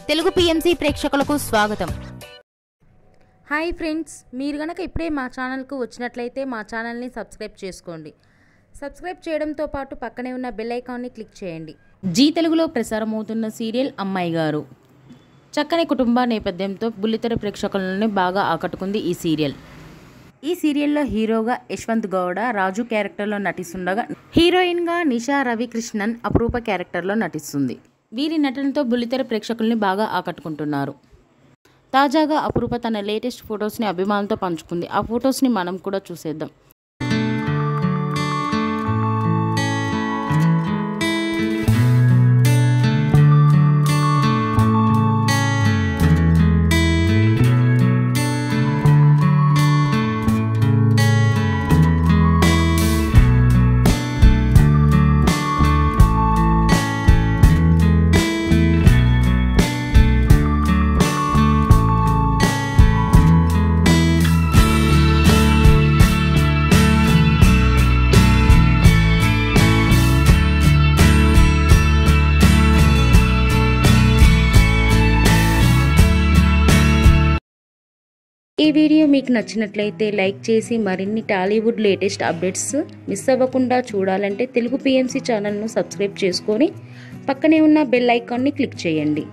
Telugu PMC ప్రేక్షకులకు స్వాగతం. Hi friends, మీరు గనక ఇప్పుడే మా ఛానల్కు వచ్చినట్లయితే మా ఛానల్ని సబ్స్క్రైబ్ చేసుకోండి. సబ్స్క్రైబ్ చేయడంతో పాటు పక్కనే ఉన్న బెల్ ఐకాన్ని క్లిక్ చేయండి. జీ తెలుగులో ప్రసారమవుతున్న సీరియల్ అమ్మాయి గారు. చక్కని కుటుంబ నేపథ్యంతో బుల్లితెర ప్రేక్షకులను బాగా ఆకట్టుకుంది ఈ సీరియల్. ఈ సీరియల్లో హీరోగా యశ్వంత్ గౌడ రాజు క్యారెక్టర్లో నటిస్తుండగా, హీరోయిన్గా నిషా రవికృష్ణన్ అపరూప క్యారెక్టర్లో నటిస్తుంది. వీరి నటనతో బుల్లితెర ప్రేక్షకుల్ని బాగా ఆకట్టుకుంటున్నారు. తాజాగా అపరూప తన లేటెస్ట్ ఫొటోస్ని అభిమానులతో పంచుకుంది. ఆ ఫొటోస్ని మనం కూడా చూసేద్దాం. ఈ వీడియో మీకు నచ్చినట్లయితే లైక్ చేసి మరిన్ని టాలీవుడ్ లేటెస్ట్ అప్డేట్స్ మిస్ అవ్వకుండా చూడాలంటే తెలుగు పిఎంసి ఛానల్ను సబ్స్క్రైబ్ చేసుకొని పక్కనే ఉన్న బెల్ ఐకాన్ని క్లిక్ చేయండి.